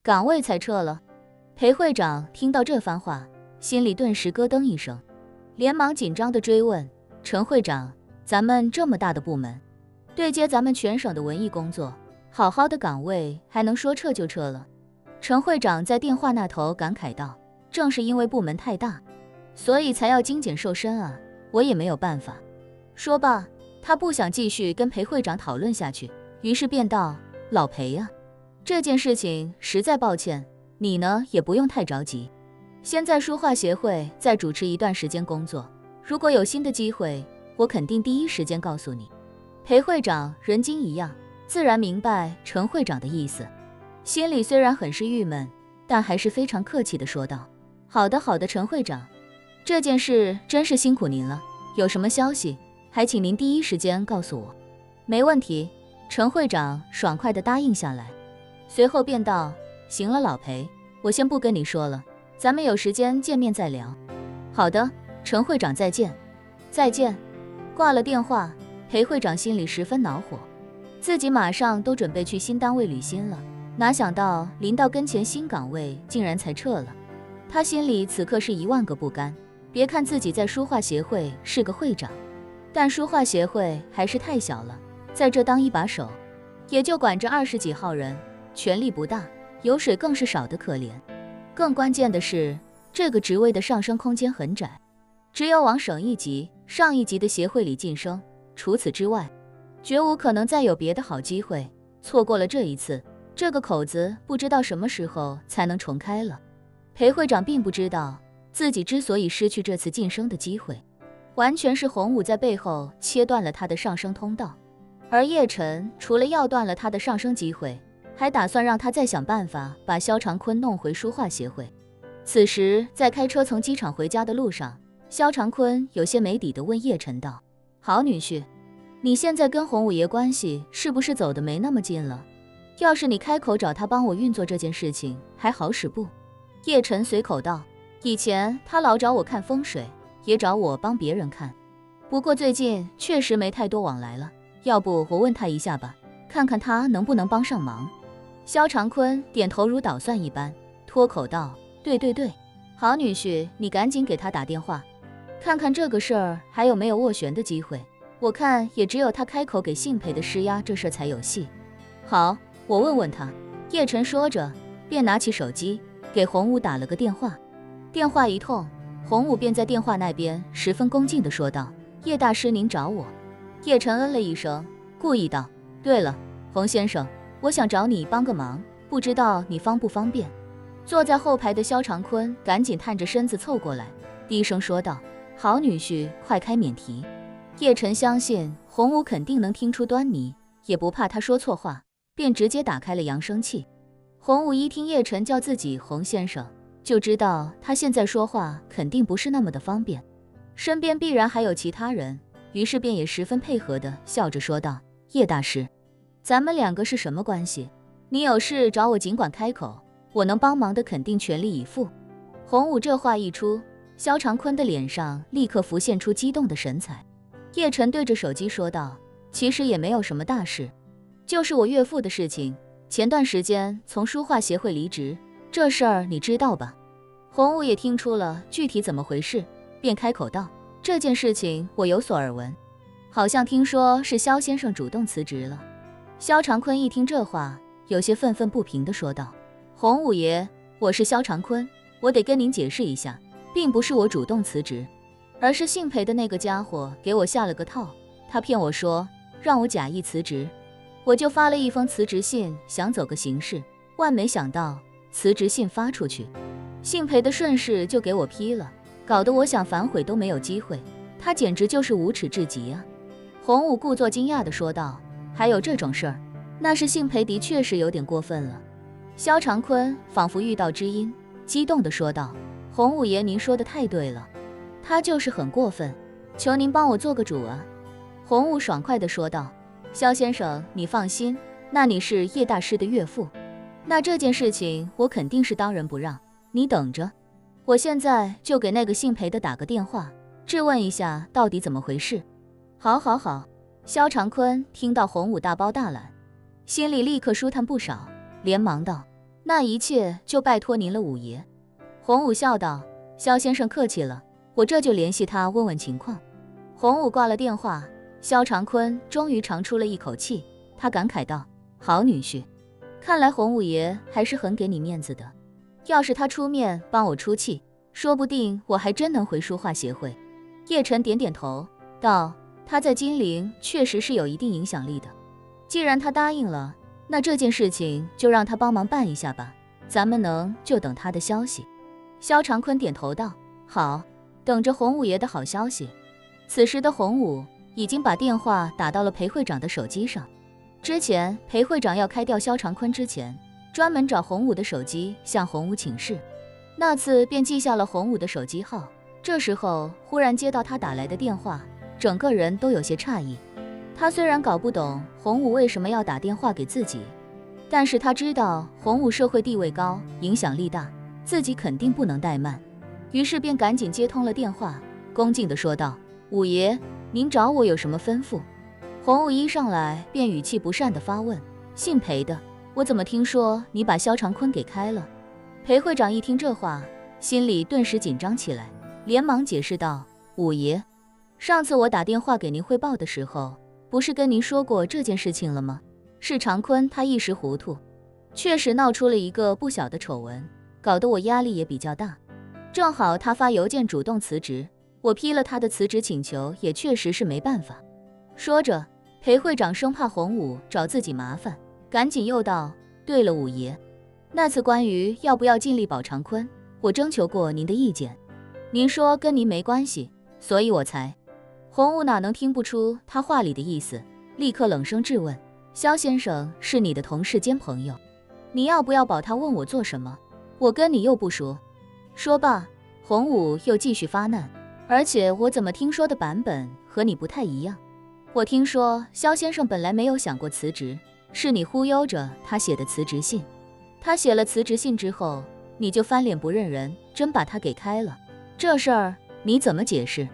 岗位裁撤了。裴会长听到这番话，心里顿时咯噔一声，连忙紧张地追问：陈会长，咱们这么大的部门，对接咱们全省的文艺工作，好好的岗位还能说撤就撤了？陈会长在电话那头感慨道：正是因为部门太大，所以才要精简瘦身啊，我也没有办法。说罢，他不想继续跟裴会长讨论下去，于是便道：老裴啊，这件事情实在抱歉，你呢也不用太着急，先在书画协会再主持一段时间工作，如果有新的机会，我肯定第一时间告诉你。裴会长人精一样，自然明白陈会长的意思，心里虽然很是郁闷，但还是非常客气地说道：好的好的，陈会长，这件事真是辛苦您了，有什么消息还请您第一时间告诉我。没问题，陈会长爽快地答应下来，随后便道：行了老裴，我先不跟你说了，咱们有时间见面再聊。好的，陈会长再见。再见。挂了电话，裴会长心里十分恼火，自己马上都准备去新单位履新了，哪想到临到跟前新岗位竟然才撤了。他心里此刻是10000个不甘，别看自己在书画协会是个会长，但书画协会还是太小了，在这当一把手，也就管着20几号人，权力不大，油水更是少得可怜。更关键的是，这个职位的上升空间很窄，只有往省一级、上一级的协会里晋升，除此之外，绝无可能再有别的好机会。错过了这一次，这个口子不知道什么时候才能重开了。裴会长并不知道，自己之所以失去这次晋升的机会，完全是洪武在背后切断了他的上升通道。而叶晨除了要断了他的上升机会，还打算让他再想办法把萧长坤弄回书画协会。此时在开车从机场回家的路上，萧长坤有些没底地问叶晨道：好女婿，你现在跟洪五爷关系是不是走得没那么近了？要是你开口找他帮我运作这件事情，还好使不？叶晨随口道：以前他老找我看风水，也找我帮别人看，不过最近确实没太多往来了，要不我问他一下吧，看看他能不能帮上忙。萧长坤点头如捣蒜一般，脱口道：对对对，好女婿，你赶紧给他打电话，看看这个事儿还有没有斡旋的机会，我看也只有他开口给姓裴的施压，这事才有戏。好，我问问他。叶晨说着，便拿起手机给洪武打了个电话。电话一通，洪武便在电话那边十分恭敬地说道：叶大师您找我。叶晨嗯了一声，故意道：对了，洪先生，我想找你帮个忙，不知道你方不方便？坐在后排的萧长坤赶紧探着身子凑过来，低声说道：好女婿，快开免提。叶晨相信洪武肯定能听出端倪，也不怕他说错话，便直接打开了扬声器。洪武一听叶晨叫自己洪先生，就知道他现在说话肯定不是那么的方便，身边必然还有其他人，于是便也十分配合的笑着说道：叶大师，咱们两个是什么关系？你有事找我尽管开口，我能帮忙的肯定全力以赴。洪武这话一出，萧长坤的脸上立刻浮现出激动的神采。叶晨对着手机说道：其实也没有什么大事，就是我岳父的事情，前段时间从书画协会离职，这事儿你知道吧？洪武也听出了具体怎么回事，便开口道：这件事情我有所耳闻，好像听说是萧先生主动辞职了。萧长坤一听这话，有些愤愤不平地说道：洪武爷，我是萧长坤，我得跟您解释一下，并不是我主动辞职，而是姓裴的那个家伙给我下了个套，他骗我说让我假意辞职，我就发了一封辞职信，想走个形式，万没想到辞职信发出去，姓裴的顺势就给我批了，搞得我想反悔都没有机会，他简直就是无耻至极啊！洪武故作惊讶地说道：还有这种事儿？那是姓裴的确是有点过分了。萧长坤仿佛遇到知音，激动地说道：洪武爷，您说的太对了，他就是很过分，求您帮我做个主啊！洪武爽快地说道：萧先生你放心，那你是叶大师的岳父，那这件事情我肯定是当仁不让，你等着，我现在就给那个姓裴的打个电话，质问一下到底怎么回事。好好好。萧长坤听到洪武大包大揽，心里立刻舒坦不少，连忙道：那一切就拜托您了，五爷。洪武笑道，萧先生客气了，我这就联系他问问情况。洪武挂了电话，萧长坤终于长出了一口气，他感慨道，好女婿，看来洪五爷还是很给你面子的，要是他出面帮我出气，说不定我还真能回书画协会。叶晨点点头道，他在金陵确实是有一定影响力的，既然他答应了，那这件事情就让他帮忙办一下吧，咱们能就等他的消息。萧长坤点头道，好，等着洪五爷的好消息。此时的洪武已经把电话打到了裴会长的手机上，之前裴会长要开掉萧长坤之前，专门找洪武的手机向洪武请示，那次便记下了洪武的手机号。这时候忽然接到他打来的电话，整个人都有些诧异。他虽然搞不懂洪武为什么要打电话给自己，但是他知道洪武社会地位高，影响力大，自己肯定不能怠慢，于是便赶紧接通了电话，恭敬地说道，五爷，您找我有什么吩咐？洪武一上来便语气不善地发问，姓裴的，我怎么听说你把萧长坤给开了？裴会长一听这话，心里顿时紧张起来，连忙解释道，五爷，上次我打电话给您汇报的时候，不是跟您说过这件事情了吗？是长坤他一时糊涂，确实闹出了一个不小的丑闻，搞得我压力也比较大。正好他发邮件主动辞职，我批了他的辞职请求，也确实是没办法。说着，裴会长生怕洪武找自己麻烦，赶紧又道，对了，五爷，那次关于要不要尽力保长坤，我征求过您的意见，您说跟您没关系，所以我才……洪武哪能听不出他话里的意思，立刻冷声质问，萧先生是你的同事兼朋友，你要不要保他问我做什么？我跟你又不熟。说罢，洪武又继续发难，而且我怎么听说的版本和你不太一样？我听说萧先生本来没有想过辞职，是你忽悠着他写的辞职信，他写了辞职信之后，你就翻脸不认人，真把他给开了，这事儿你怎么解释？